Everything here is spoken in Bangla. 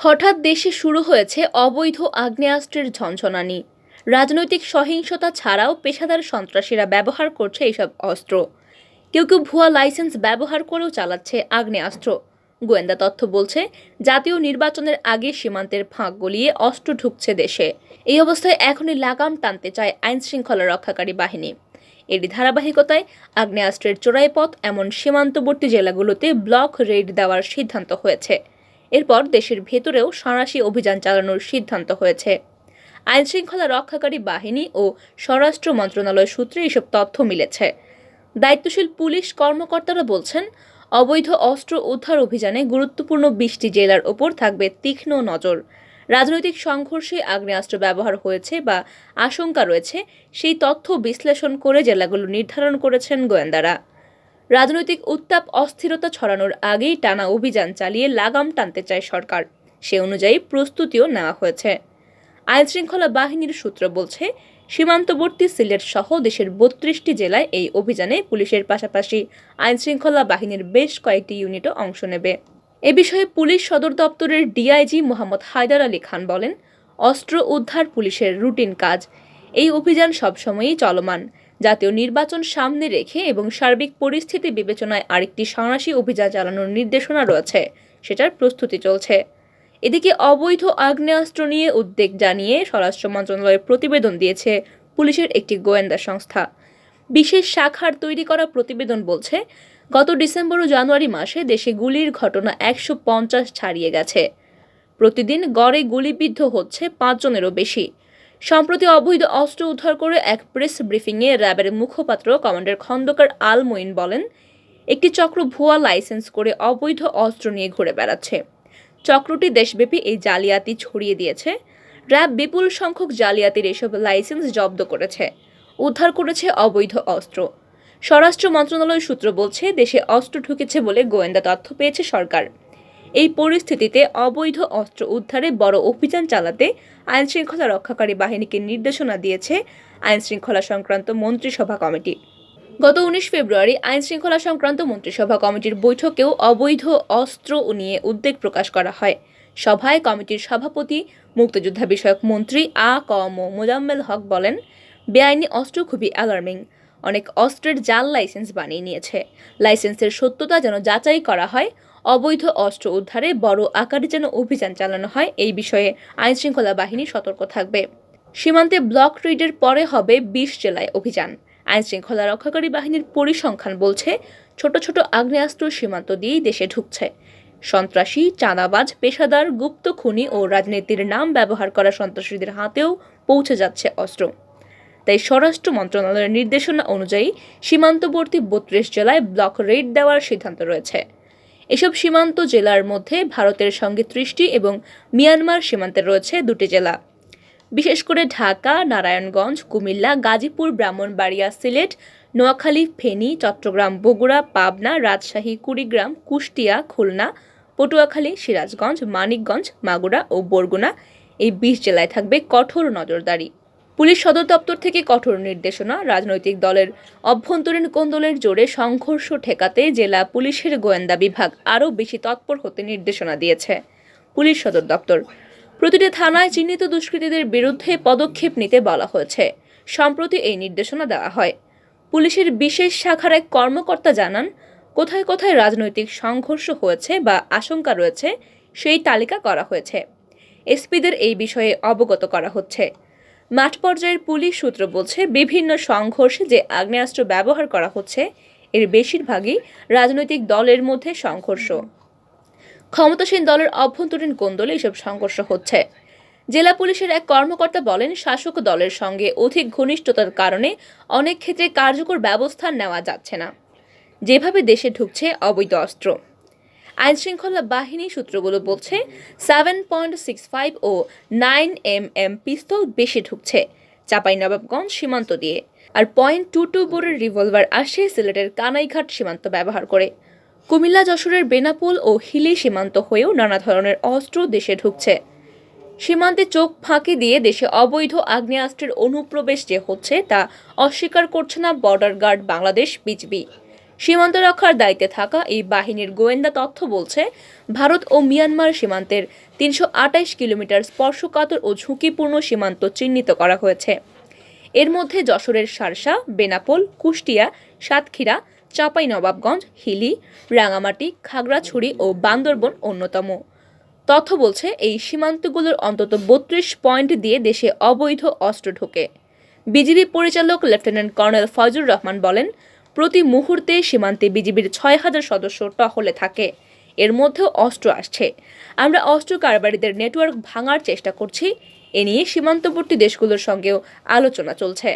হঠাৎ দেশে শুরু হয়েছে অবৈধ আগ্নেয়াস্ত্রের ঝনঝনানি। রাজনৈতিক সহিংসতা ছাড়াও পেশাদার সন্ত্রাসীরা ব্যবহার করছে এইসব অস্ত্র। কেউ কেউ ভুয়া লাইসেন্স ব্যবহার করেও চালাচ্ছে আগ্নেয়াস্ত্র। গোয়েন্দা তথ্য বলছে, জাতীয় নির্বাচনের আগে সীমান্তের ফাঁক গলিয়ে অস্ত্র ঢুকছে দেশে। এই অবস্থায় এখনই লাগাম টানতে চায় আইনশৃঙ্খলা রক্ষাকারী বাহিনী। এরই ধারাবাহিকতায় আগ্নেয়াস্ত্রের চোরাই পথ এমন সীমান্তবর্তী জেলাগুলোতে ব্লক রেড দেওয়ার সিদ্ধান্ত হয়েছে। এরপর দেশের ভেতরেও সন্ত্রাসী অভিযান চালানোর সিদ্ধান্ত হয়েছে। আইনশৃঙ্খলা রক্ষাকারী বাহিনী ও স্বরাষ্ট্র মন্ত্রণালয় সূত্রে এসব তথ্য মিলেছে। দায়িত্বশীল পুলিশ কর্মকর্তারা বলছেন, অবৈধ অস্ত্র উদ্ধার অভিযানে গুরুত্বপূর্ণ 20টি জেলার ওপর থাকবে তীক্ষ্ণ নজর। রাজনৈতিক সংঘর্ষে আগ্নেয়াস্ত্র ব্যবহার হয়েছে বা আশঙ্কা রয়েছে সেই তথ্য বিশ্লেষণ করে জেলাগুলো নির্ধারণ করেছেন গোয়েন্দারা। রাজনৈতিক উত্তাপ অস্থিরতা ছড়ানোর আগেই টানা অভিযান চালিয়ে লাগাম টানতে চায় সরকার। সে অনুযায়ী প্রস্তুতিও নেওয়া হয়েছে। আইনশৃঙ্খলা বাহিনীর সূত্র বলছে, সীমান্তবর্তী সিলেট সহ দেশের 32টি জেলায় এই অভিযানে পুলিশের পাশাপাশি আইনশৃঙ্খলা বাহিনীর বেশ কয়েকটি ইউনিটও অংশ নেবে। এ বিষয়ে পুলিশ সদর দপ্তরের ডিআইজি মোহাম্মদ হায়দার আলী খান বলেন, অস্ত্র উদ্ধার পুলিশের রুটিন কাজ। এই অভিযান সবসময়ই চলমান। জাতীয় নির্বাচন সামনে রেখে এবং সার্বিক পরিস্থিতি বিবেচনায় আরেকটি সন্ত্রাসী অভিযান চালানোর নির্দেশনা রয়েছে, সেটার প্রস্তুতি চলছে। এদিকে অবৈধ আগ্নেয়াস্ত্র নিয়ে উদ্বেগ জানিয়ে স্বরাষ্ট্র মন্ত্রণালয়ের প্রতিবেদন দিয়েছে পুলিশের একটি গোয়েন্দা সংস্থা। বিশেষ শাখার তৈরি করা প্রতিবেদন বলছে, গত ডিসেম্বর ও জানুয়ারি মাসে দেশে গুলির ঘটনা 150 ছাড়িয়ে গেছে। প্রতিদিন গড়ে গুলিবিদ্ধ হচ্ছে 5 জনেরও বেশি। সম্প্রতি অবৈধ অস্ত্র উদ্ধার করে এক প্রেস ব্রিফিংয়ে র্যাবের মুখপাত্র কমান্ডার খন্দকার আল মঈন বলেন, একটি চক্র ভুয়া লাইসেন্স করে অবৈধ অস্ত্র নিয়ে ঘুরে বেড়াচ্ছে। চক্রটি দেশব্যাপী এই জালিয়াতি ছড়িয়ে দিয়েছে। র্যাব বিপুল সংখ্যক জালিয়াতির এসব লাইসেন্স জব্দ করেছে, উদ্ধার করেছে অবৈধ অস্ত্র। স্বরাষ্ট্র মন্ত্রণালয় সূত্র বলছে, দেশে অস্ত্র ঢুকেছে বলে গোয়েন্দা তথ্য পেয়েছে সরকার। এই পরিস্থিতিতে অবৈধ অস্ত্র উদ্ধারে বড় অভিযান চালাতে আইনশৃঙ্খলা রক্ষাকারী বাহিনীকে নির্দেশনা দিয়েছে আইনশৃঙ্খলা সংক্রান্ত মন্ত্রিসভা কমিটি। গত 19 ফেব্রুয়ারি আইনশৃঙ্খলা সংক্রান্ত মন্ত্রিসভা কমিটির বৈঠকেও অবৈধ অস্ত্র নিয়ে উদ্বেগ প্রকাশ করা হয়। সভায় কমিটির সভাপতি মুক্তিযোদ্ধা বিষয়ক মন্ত্রী মোজাম্মেল হক বলেন, বেআইনি অস্ত্র খুবই অ্যালার্মিং। অনেক অস্ত্রের জাল লাইসেন্স বানিয়ে নিয়েছে। লাইসেন্সের সত্যতা যেন যাচাই করা হয়। অবৈধ অস্ত্র উদ্ধারে বড় আকারে যেন অভিযান চালানো হয়, এই বিষয়ে আইনশৃঙ্খলা বাহিনী সতর্ক থাকবে। সীমান্তে ব্লক রেডের পরে হবে 20 জেলায় অভিযান। আইনশৃঙ্খলা রক্ষাকারী বাহিনীর পরিসংখ্যান বলছে, ছোট ছোট আগ্নেয়াস্ত্র সীমান্ত দিয়েই দেশে ঢুকছে। সন্ত্রাসী, চাঁদাবাজ, পেশাদার, গুপ্ত খুনি ও রাজনীতির নাম ব্যবহার করা সন্ত্রাসীদের হাতেও পৌঁছে যাচ্ছে অস্ত্র। তাই স্বরাষ্ট্র মন্ত্রণালয়ের নির্দেশনা অনুযায়ী সীমান্তবর্তী 32 জেলায় ব্লক রেড দেওয়ার সিদ্ধান্ত রয়েছে। এসব সীমান্ত জেলার মধ্যে ভারতের সঙ্গে 30টি এবং মিয়ানমার সীমান্তে রয়েছে 2টি জেলা। বিশেষ করে ঢাকা, নারায়ণগঞ্জ, কুমিল্লা, গাজীপুর, ব্রাহ্মণবাড়িয়া, সিলেট, নোয়াখালী, ফেনী, চট্টগ্রাম, বগুড়া, পাবনা, রাজশাহী, কুড়িগ্রাম, কুষ্টিয়া, খুলনা, পটুয়াখালী, সিরাজগঞ্জ, মানিকগঞ্জ, মাগুরা ও বরগুনা, এই 20 জেলায় থাকবে কঠোর নজরদারি। পুলিশ সদর দপ্তর থেকে কঠোর নির্দেশনা। রাজনৈতিক দলের অভ্যন্তরীণ কোন্দলের জোরে সংঘর্ষ ঠেকাতে জেলা পুলিশের গোয়েন্দা বিভাগ আরও বেশি তৎপর হতে নির্দেশনা দিয়েছে পুলিশ সদর দপ্তর। প্রতিটি থানায় চিহ্নিত দুষ্কৃতীদের বিরুদ্ধে পদক্ষেপ নিতে বলা হয়েছে। সম্প্রতি এই নির্দেশনা দেওয়া হয়। পুলিশের বিশেষ শাখার এক কর্মকর্তা জানান, কোথায় কোথায় রাজনৈতিক সংঘর্ষ হয়েছে বা আশঙ্কা রয়েছে সেই তালিকা করা হয়েছে। এসপিদের এই বিষয়ে অবগত করা হচ্ছে। মাঠ পর্যায়ের পুলিশ সূত্র বলছে, বিভিন্ন সংঘর্ষে যে আগ্নেয়াস্ত্র ব্যবহার করা হচ্ছে এর বেশিরভাগই রাজনৈতিক দলের মধ্যে সংঘর্ষ। ক্ষমতাসীন দলের অভ্যন্তরীণ কোন্দলে এসব সংঘর্ষ হচ্ছে। জেলা পুলিশের এক কর্মকর্তা বলেন, শাসক দলের সঙ্গে অধিক ঘনিষ্ঠতার কারণে অনেক ক্ষেত্রে কার্যকর ব্যবস্থা নেওয়া যাচ্ছে না, যেভাবে দেশে ঢুকছে অবৈধ অস্ত্র। আইনশৃঙ্খলা বাহিনী সূত্রগুলো বলছে, 7.65 ও 9mm পিস্তল বেশি ঢুকছে চাঁপাইনবাবগঞ্জ সীমান্ত দিয়ে, আর .22 বোরের রিভলভার আসে সিলেটের কানাইঘাট সীমান্ত ব্যবহার করে। কুমিল্লা, যশোরের বেনাপোল ও হিলি সীমান্ত হয়েও নানা ধরনের অস্ত্র দেশে ঢুকছে। সীমান্তে চোখ ফাঁকি দিয়ে দেশে অবৈধ আগ্নেয়াস্ত্রের অনুপ্রবেশ যে হচ্ছে তা অস্বীকার করছে না বর্ডার গার্ড বাংলাদেশ বিজিবি। সীমান্ত রক্ষার দায়িত্বে থাকা এই বাহিনীর গোয়েন্দা তথ্য বলছে, ভারত ও মিয়ানমার সীমান্তের ৩২৮ কিলোমিটার স্পর্শকাতর ও ঝুঁকিপূর্ণ সীমান্ত চিহ্নিত করা হয়েছে। এর মধ্যে যশোরের শার্শা, বেনাপোল, কুষ্টিয়া, সাতক্ষীরা, চাঁপাইনবাবগঞ্জ, হিলি, রাঙামাটি, খাগড়াছড়ি ও বান্দরবন অন্যতম। তথ্য বলছে, এই সীমান্তগুলোর অন্তত ৩২ পয়েন্ট দিয়ে দেশে অবৈধ অস্ত্র ঢোকে। বিজিবি পরিচালক লেফটেন্যান্ট কর্নেল ফয়জুর রহমান বলেন, প্রতি মুহূর্তে সীমান্তে বিজিবির ৬,০০০ সদস্য টহলে থাকে। এর মধ্যেও অস্ত্র আসছে। আমরা অস্ত্র কারবারিদের নেটওয়ার্ক ভাঙার চেষ্টা করছি। এ নিয়ে সীমান্তবর্তী দেশগুলোর সঙ্গেও আলোচনা চলছে।